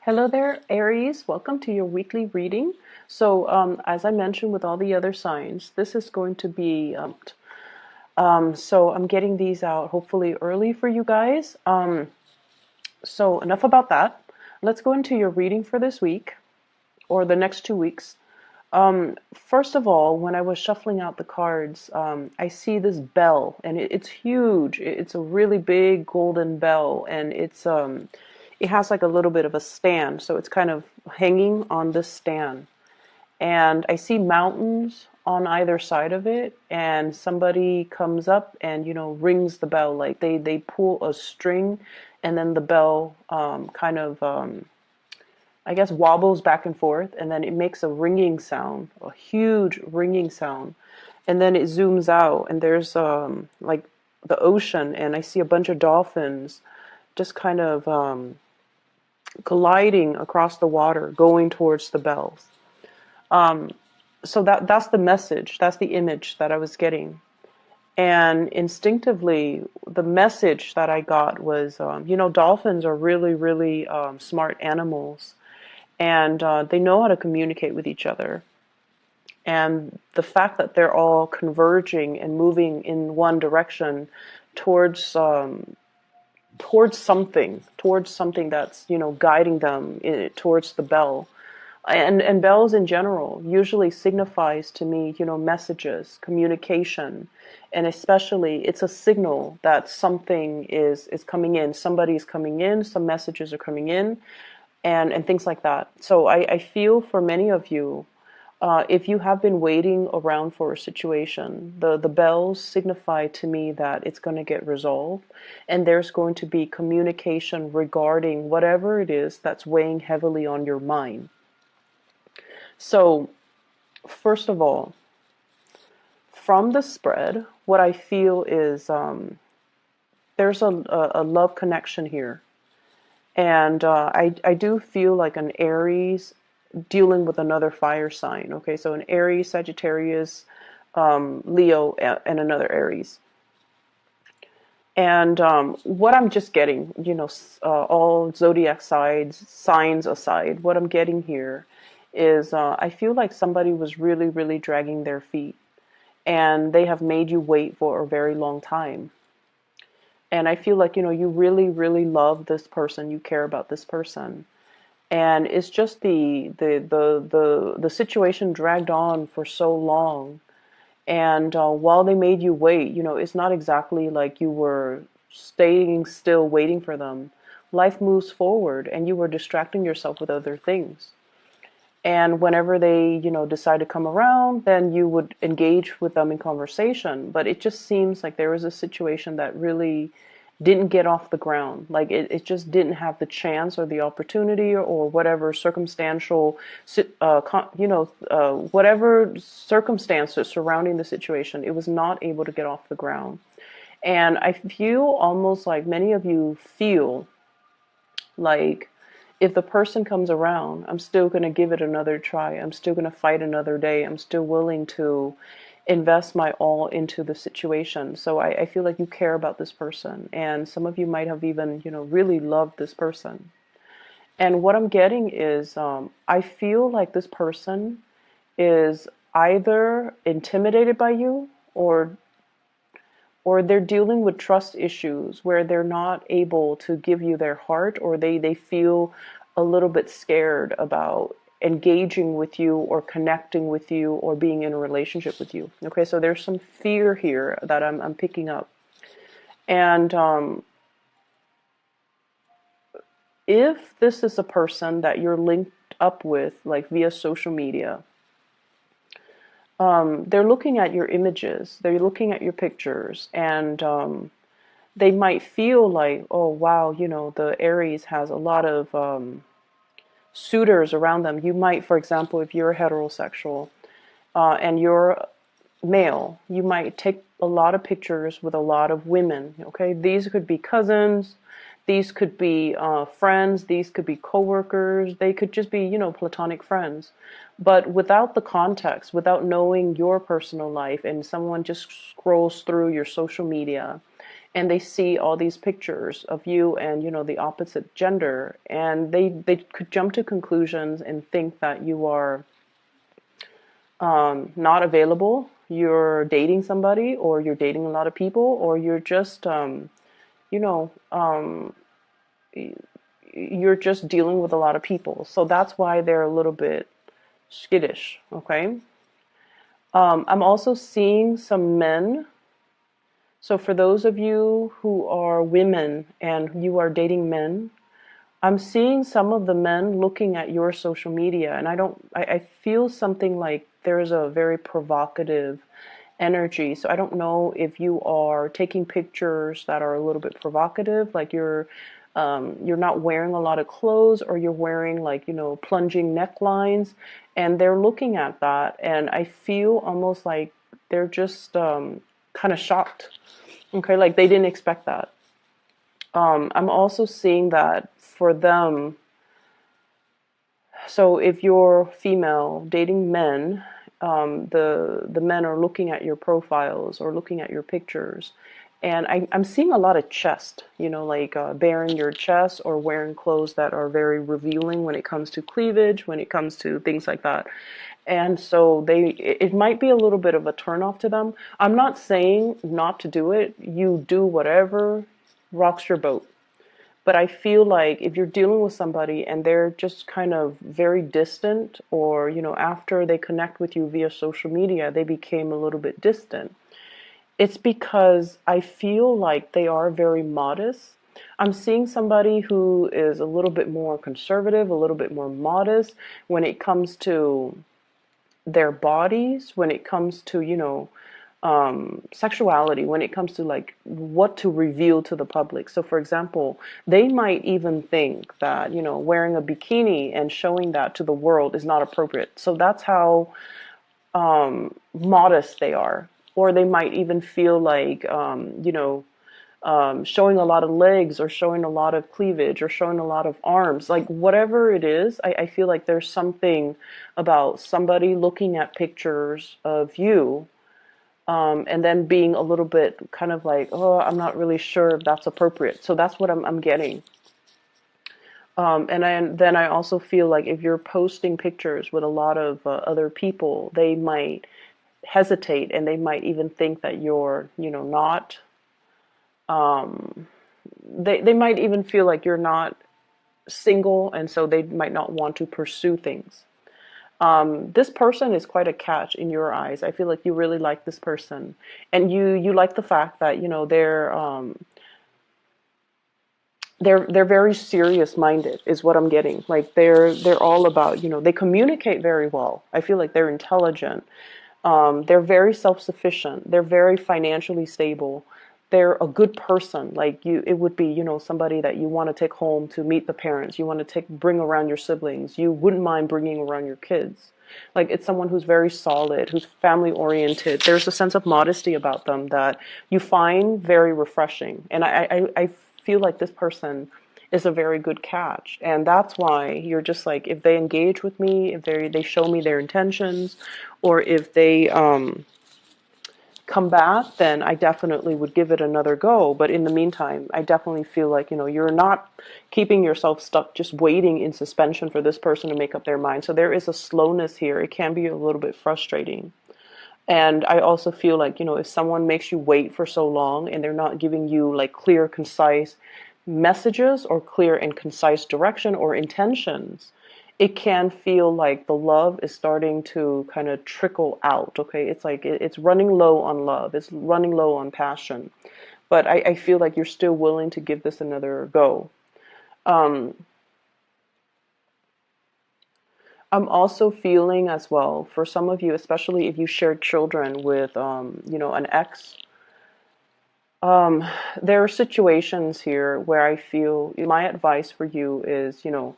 Hello there, Aries. Welcome to your weekly reading. So, as I mentioned with all the other signs, this is going to be, so I'm getting these out hopefully early for you guys. So enough about that. Let's go into your reading for this week or the next 2 weeks. First of all, when I was shuffling out the cards, I see this bell, and it's huge. It's a really big golden bell, and it has like a little bit of a stand, so it's kind of hanging on this stand. And I see mountains on either side of it, and somebody comes up and rings the bell, like they pull a string, and then the bell kind of I guess wobbles back and forth, and then it makes a ringing sound, a huge ringing sound. And then it zooms out, and there's like the ocean, and I see a bunch of dolphins just kind of gliding across the water, going towards the bells. So that's the message, that's the image that I was getting. And instinctively, the message that I got was, dolphins are really, really smart animals, and they know how to communicate with each other. And the fact that they're all converging and moving in one direction towards towards something that's guiding them towards the bell. And bells in general usually signifies to me messages, communication, and especially it's a signal that something is coming in, somebody's coming in, some messages are coming in, and things like that. So I feel for many of you, if you have been waiting around for a situation, the bells signify to me that it's going to get resolved, and there's going to be communication regarding whatever it is that's weighing heavily on your mind. So, first of all, from the spread, what I feel is there's a love connection here. And I do feel like an Aries dealing with another fire sign. Okay, so an Aries, Sagittarius, Leo, and another Aries. And what I'm just getting, all zodiac signs aside, what I'm getting here is I feel like somebody was really, really dragging their feet, and they have made you wait for a very long time. And I feel like, you really, really love this person, you care about this person. And it's just the situation dragged on for so long. And while they made you wait, it's not exactly like you were staying still waiting for them. Life moves forward, and you were distracting yourself with other things. And whenever they, decide to come around, then you would engage with them in conversation. But it just seems like there was a situation that really didn't get off the ground. Like it just didn't have the chance or the opportunity or whatever circumstantial, whatever circumstances surrounding the situation, it was not able to get off the ground. And I feel almost like many of you feel like if the person comes around, I'm still going to give it another try. I'm still going to fight another day. I'm still willing to invest my all into the situation. So I feel like you care about this person. And some of you might have even, really loved this person. And what I'm getting is I feel like this person is either intimidated by you or they're dealing with trust issues where they're not able to give you their heart, or they feel a little bit scared about engaging with you or connecting with you or being in a relationship with you. Okay, so there's some fear here that I'm picking up. And if this is a person that you're linked up with, like via social media, they're looking at your images, they're looking at your pictures, and they might feel like, oh, wow, the Aries has a lot of suitors around them. You might, for example, if you're heterosexual and you're male, you might take a lot of pictures with a lot of women. Okay, these could be cousins, these could be friends, these could be coworkers, they could just be, platonic friends. But without the context, without knowing your personal life, and someone just scrolls through your social media and they see all these pictures of you and, you know, the opposite gender, and they could jump to conclusions and think that you are not available, you're dating somebody, or you're dating a lot of people, or you're just you know, you're just dealing with a lot of people. So that's why they're a little bit skittish, okay? I'm also seeing some men. So for those of you who are women and you are dating men, I'm seeing some of the men looking at your social media, and I feel something like there's a very provocative energy. So I don't know if you are taking pictures that are a little bit provocative, like you're not wearing a lot of clothes, or you're wearing, like, you know, plunging necklines, and they're looking at that, and I feel almost like they're just kind of shocked. Okay, like they didn't expect that. I'm also seeing that for them. So if you're female dating men, the men are looking at your profiles or looking at your pictures, and I'm seeing a lot of chest. You know, like bearing your chest or wearing clothes that are very revealing when it comes to cleavage, when it comes to things like that. And so it might be a little bit of a turnoff to them. I'm not saying not to do it. You do whatever rocks your boat. But I feel like if you're dealing with somebody and they're just kind of very distant, or, you know, after they connect with you via social media, they became a little bit distant, it's because I feel like they are very modest. I'm seeing somebody who is a little bit more conservative, a little bit more modest when it comes to their bodies, when it comes to, you know, sexuality, when it comes to like what to reveal to the public. So for example, they might even think that, you know, wearing a bikini and showing that to the world is not appropriate. So that's how modest they are. Or they might even feel like, you know, showing a lot of legs, or showing a lot of cleavage, or showing a lot of arms, like whatever it is, I feel like there's something about somebody looking at pictures of you, and then being a little bit kind of like, oh, I'm not really sure if that's appropriate. So that's what I'm getting. Then I also feel like if you're posting pictures with a lot of other people, they might hesitate, and they might even think that you're, you know, not. They might even feel like you're not single, and so they might not want to pursue things. This person is quite a catch in your eyes. I feel like you really like this person, and you like the fact that, you know, they're very serious minded is what I'm getting. Like they're all about, you know, they communicate very well. I feel like they're intelligent. They're very self-sufficient. They're very financially stable. They're a good person. Like you, it would be, you know, somebody that you want to take home to meet the parents. You want to bring around your siblings. You wouldn't mind bringing around your kids. Like it's someone who's very solid, who's family oriented. There's a sense of modesty about them that you find very refreshing. And I feel like this person is a very good catch. And that's why you're just like, if they engage with me, if they show me their intentions, or if they come back, then I definitely would give it another go. But in the meantime, I definitely feel like, you know, you're not keeping yourself stuck just waiting in suspension for this person to make up their mind. So there is a slowness here. It can be a little bit frustrating. And I also feel like, you know, if someone makes you wait for so long and they're not giving you like clear, concise messages, or clear and concise direction or intentions, it can feel like the love is starting to kind of trickle out. Okay, it's like it's running low on love, it's running low on passion. But I feel like you're still willing to give this another go. Um, I'm also feeling as well, for some of you, especially if you share children with, you know, an ex. There are situations here where I feel my advice for you is, you know,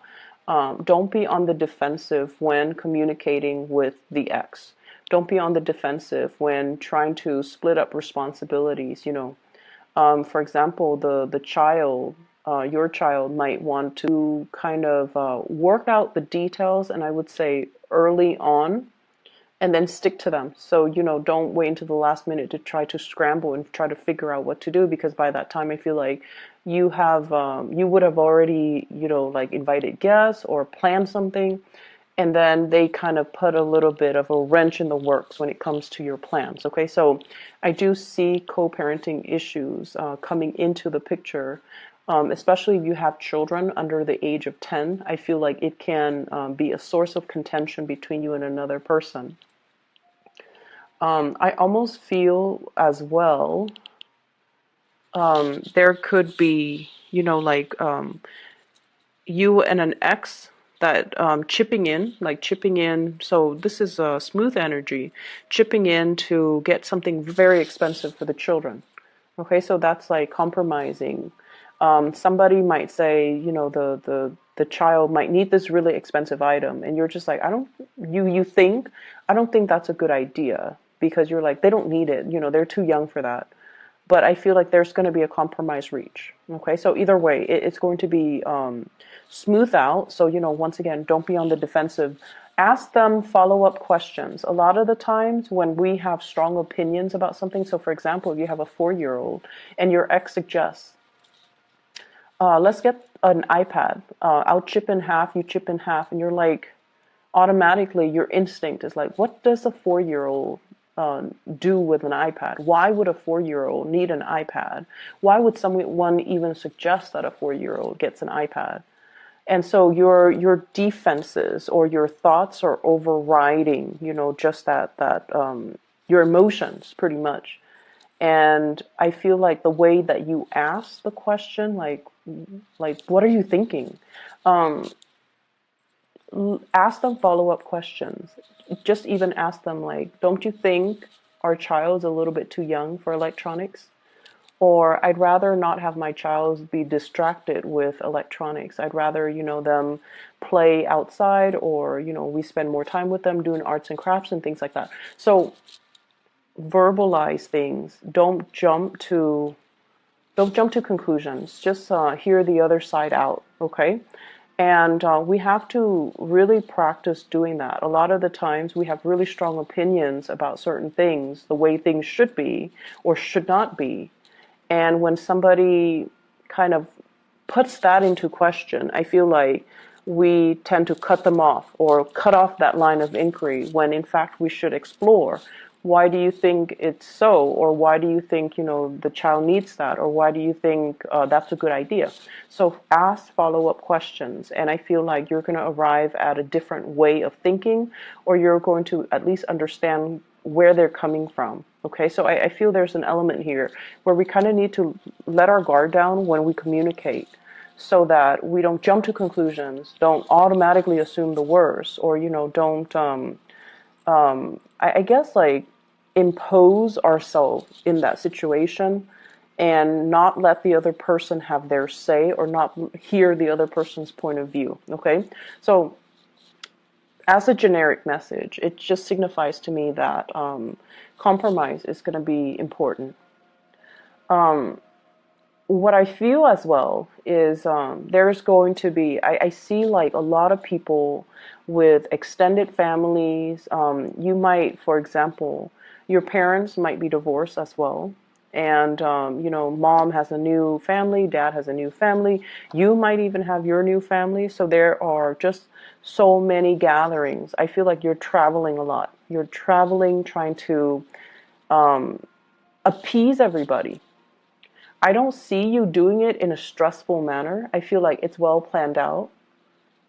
don't be on the defensive when communicating with the ex. Don't be on the defensive when trying to split up responsibilities. You know, for example, the child, your child might want to kind of work out the details, and I would say early on, and then stick to them. So, don't wait until the last minute to try to scramble and try to figure out what to do, because by that time I feel like you would have already, like invited guests or planned something, and then they kind of put a little bit of a wrench in the works when it comes to your plans. Okay, so I do see co-parenting issues coming into the picture, especially if you have children under the age of 10. I feel like it can be a source of contention between you and another person. I almost feel as well, there could be, like you and an ex that chipping in. So this is a smooth energy, chipping in to get something very expensive for the children. Okay, so that's like compromising. Somebody might say, the child might need this really expensive item, and you're just like, I don't think that's a good idea, because you're like, they don't need it. They're too young for that. But I feel like there's going to be a compromise reach. Okay, so either way, it's going to be smooth out. So, once again, don't be on the defensive. Ask them follow-up questions. A lot of the times when we have strong opinions about something, so for example, if you have a 4-year-old and your ex suggests, let's get an iPad. I'll chip in half, you chip in half, and you're like, automatically your instinct is like, what does a 4-year-old do with an iPad? Why would a 4-year-old need an iPad? Why would someone even suggest that a 4-year-old gets an iPad? And so your defenses or your thoughts are overriding, just that your emotions pretty much. And I feel like the way that you ask the question, like what are you thinking? Um, Ask them follow-up questions. Just even ask them like, don't you think our child's a little bit too young for electronics? Or I'd rather not have my child be distracted with electronics. I'd rather, them play outside, or, we spend more time with them doing arts and crafts and things like that. So verbalize things. Don't jump to conclusions. Just hear the other side out, okay? And we have to really practice doing that. A lot of the times we have really strong opinions about certain things, the way things should be or should not be. And when somebody kind of puts that into question, I feel like we tend to cut them off or cut off that line of inquiry, when in fact we should explore. Why do you think it's so? Or why do you think, the child needs that? Or why do you think that's a good idea? So ask follow-up questions. And I feel like you're going to arrive at a different way of thinking, or you're going to at least understand where they're coming from. Okay, so I feel there's an element here where we kind of need to let our guard down when we communicate, so that we don't jump to conclusions, don't automatically assume the worst, or, don't, I guess, like, impose ourselves in that situation and not let the other person have their say, or not hear the other person's point of view. Okay, so as a generic message, it just signifies to me that compromise is going to be important. Um, what I feel as well is there's going to be, I see like a lot of people with extended families. You might, for example, your parents might be divorced as well. And, mom has a new family, dad has a new family. You might even have your new family. So there are just so many gatherings. I feel like you're traveling a lot. You're traveling, trying to appease everybody. I don't see you doing it in a stressful manner. I feel like it's well planned out.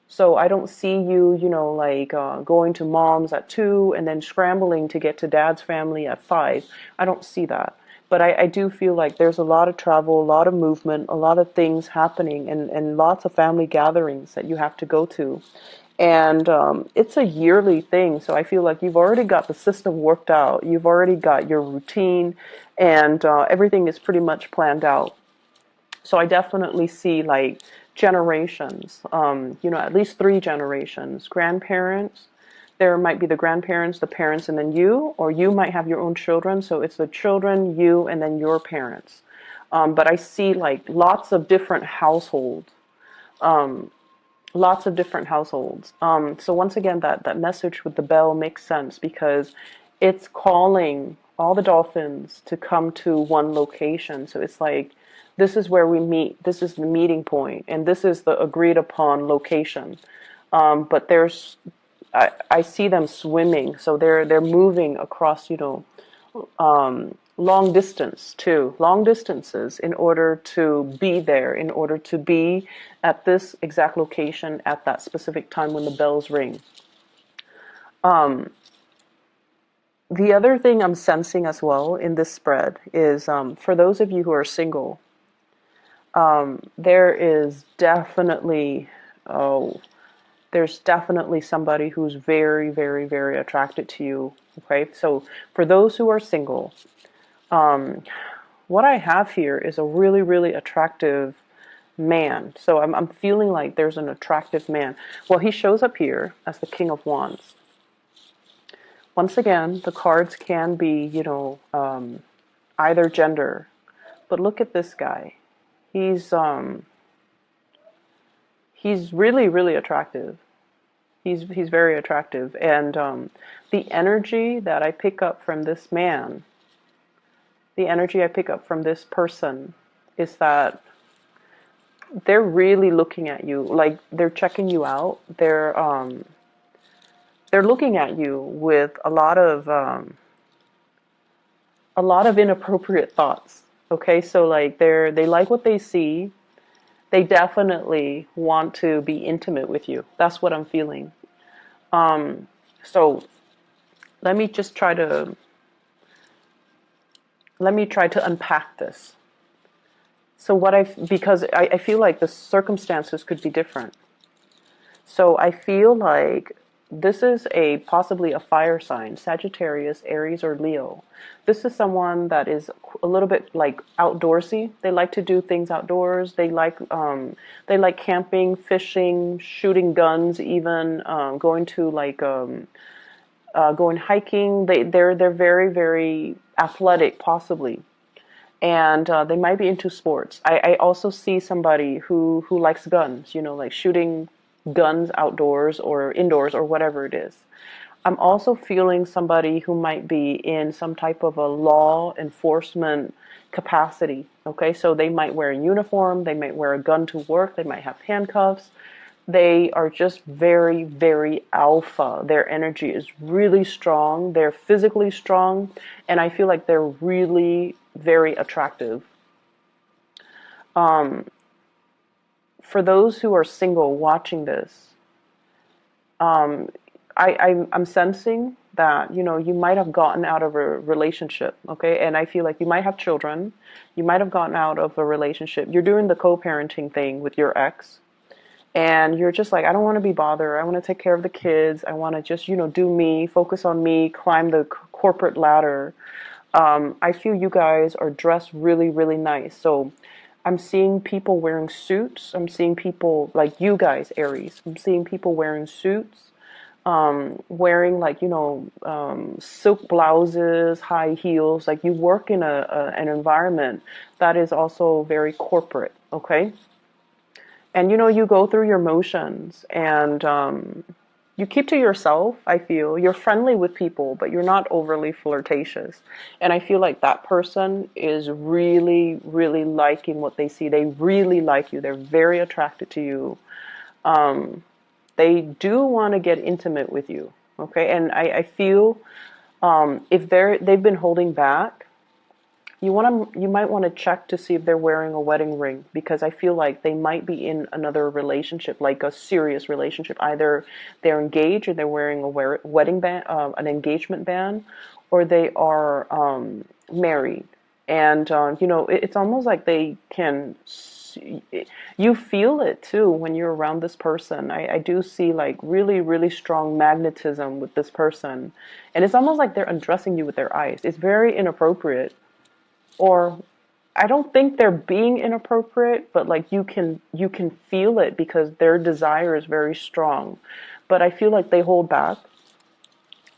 So I don't see you, like going to mom's at 2 and then scrambling to get to dad's family at 5. I don't see that. But I do feel like there's a lot of travel, a lot of movement, a lot of things happening, and lots of family gatherings that you have to go to. And it's a yearly thing. So I feel like you've already got the system worked out. You've already got your routine, and everything is pretty much planned out. So I definitely see like generations, at least 3 generations, grandparents. There might be the grandparents, the parents, and then you, or you might have your own children. So it's the children, you, and then your parents. But I see like lots of different households. lots of different households. So once again, that message with the bell makes sense because it's calling all the dolphins to come to one location. So it's like, this is where we meet. This is the meeting point, and this is the agreed upon location. But I see them swimming, so they're moving across, long distance too, long distances in order to be there, in order to be at this exact location at that specific time when the bells ring. Um, the other thing I'm sensing as well in this spread is for those of you who are single, there is definitely, oh, there's definitely somebody who's very, very, very attracted to you. Okay, so for those who are single, what I have here is a really, really attractive man. So I'm feeling like there's an attractive man. Well, he shows up here as the King of Wands. Once again, the cards can be, either gender. But look at this guy. He's really, really attractive. He's very attractive, and the energy that I pick up from this man, the energy I pick up from this person, is that they're really looking at you, like they're checking you out. They're looking at you with a lot of inappropriate thoughts. Okay, so like they like what they see. They definitely want to be intimate with you. That's what I'm feeling. So let me just try to unpack this. So because I feel like the circumstances could be different. So I feel like this is possibly a fire sign, Sagittarius, Aries, or Leo. This is someone that is a little bit like outdoorsy. They like to do things outdoors. They like camping, fishing, shooting guns, even going to going hiking. They're very, very athletic, possibly, and they might be into sports. I also see somebody who likes guns, like shooting guns outdoors or indoors or whatever it is. I'm also feeling somebody who might be in some type of a law enforcement capacity. Okay, so they might wear a uniform, they might wear a gun to work, they might have handcuffs. They are just very, very alpha. Their energy is really strong. They're physically strong. And I feel like they're really very attractive. For those who are single watching this, I'm sensing that, you might have gotten out of a relationship, okay? And I feel like you might have children. You might have gotten out of a relationship. You're doing the co-parenting thing with your ex. And you're just like, I don't want to be bothered. I want to take care of the kids. I want to just, do me, focus on me, climb the corporate ladder. I feel you guys are dressed really, really nice. So I'm seeing people wearing suits. I'm seeing people like you guys, Aries. I'm seeing people wearing suits, wearing silk blouses, high heels. Like you work in an environment that is also very corporate. Okay. And you go through your motions, and you keep to yourself. I feel you're friendly with people, but you're not overly flirtatious. And I feel like that person is really, really liking what they see. They really like you. They're very attracted to you. They do want to get intimate with you. Okay, and I feel if they've been holding back, you might want to check to see if they're wearing a wedding ring, because I feel like they might be in another relationship, like a serious relationship. Either they're engaged, or they're wearing a wedding band, an engagement band, or they are married. And it's almost like they can. You feel it too when you're around this person. I do see like really, really strong magnetism with this person, and it's almost like they're undressing you with their eyes. It's very inappropriate. Or I don't think they're being inappropriate, but like you can feel it because their desire is very strong. But I feel like they hold back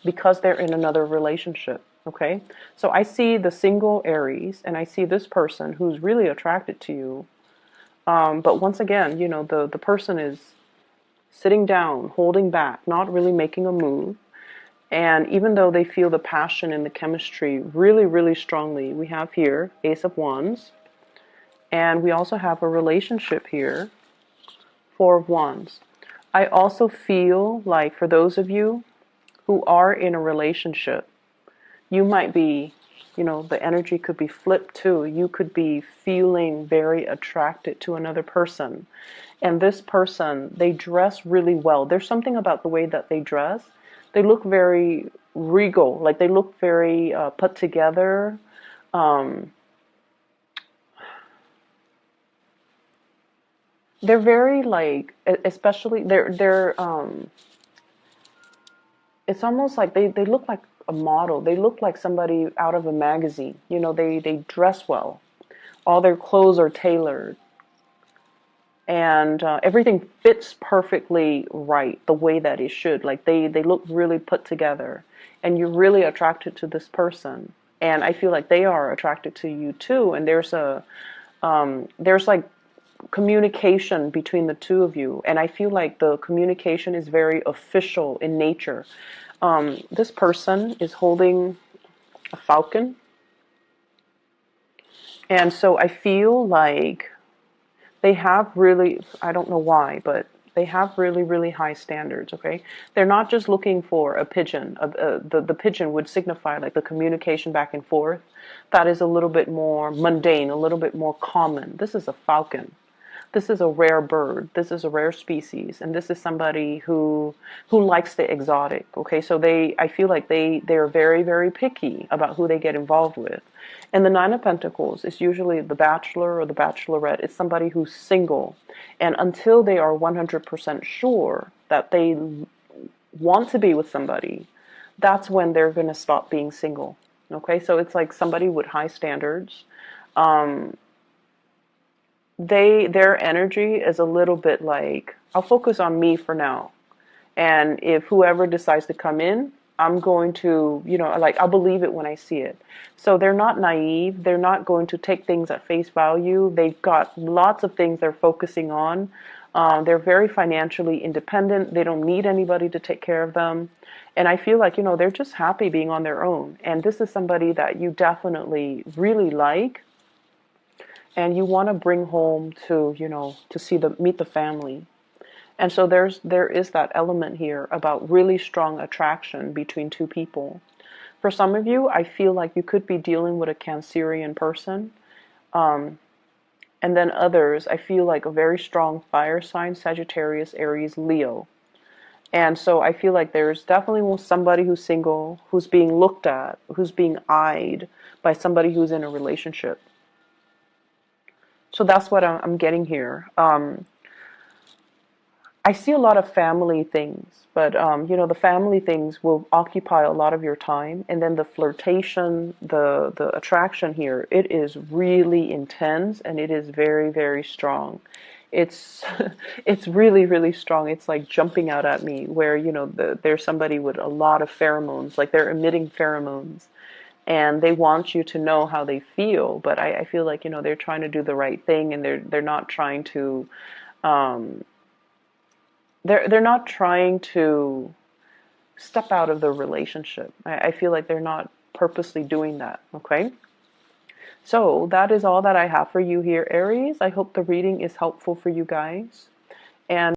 because they're in another relationship. Okay, so I see the single Aries, and I see this person who's really attracted to you. But once again, the person is sitting down, holding back, not really making a move. And even though they feel the passion and the chemistry really, really strongly, we have here Ace of Wands. And we also have a relationship here, Four of Wands. I also feel like for those of you who are in a relationship, you might be, the energy could be flipped too. You could be feeling very attracted to another person. And this person, they dress really well. There's something about the way that they dress. They look very regal, like they look very put together. Um, they're very like, especially it's almost like they look like a model. They look like somebody out of a magazine. They dress well. All their clothes are tailored. And everything fits perfectly right the way that it should. Like they look really put together. And you're really attracted to this person. And I feel like they are attracted to you too. And there's like communication between the two of you. And I feel like the communication is very official in nature. This person is holding a falcon. And so I feel like they have really, I don't know why, but they have really, really high standards, okay? They're not just looking for a pigeon. The pigeon would signify like the communication back and forth. That is a little bit more mundane, a little bit more common. This is a falcon. This is a rare bird. This is a rare species, and this is somebody who likes the exotic. Okay, so I feel like they're very, very picky about who they get involved with. And the Nine of Pentacles is usually the bachelor or the bachelorette. It's somebody who's single, and until they are 100% sure that they want to be with somebody, that's when they're going to stop being single. Okay, so it's like somebody with high standards. Um, their energy is a little bit like, I'll focus on me for now, and if whoever decides to come in, I'm going to, like, I'll believe it when I see it. So they're not naive. They're not going to take things at face value. They've got lots of things they're focusing on. They're very financially independent. They don't need anybody to take care of them. And I feel like, they're just happy being on their own. And this is somebody that you definitely really like, and you want to bring home to, to meet the family. And so there is that element here about really strong attraction between two people. For some of you, I feel like you could be dealing with a Cancerian person. And then others, I feel like a very strong fire sign, Sagittarius, Aries, Leo. And so I feel like there's definitely somebody who's single, who's being looked at, who's being eyed by somebody who's in a relationship. So that's what I'm getting here. I see a lot of family things, but the family things will occupy a lot of your time, and then the flirtation, the attraction here, it is really intense, and it is very, very strong. It's it's really, really strong. It's like jumping out at me, where there's somebody with a lot of pheromones, like they're emitting pheromones, and they want you to know how they feel. But I feel like they're trying to do the right thing, and they're not trying to. Um, they're not trying to step out of the relationship. I feel like they're not purposely doing that, okay? So that is all that I have for you here, Aries. I hope the reading is helpful for you guys. And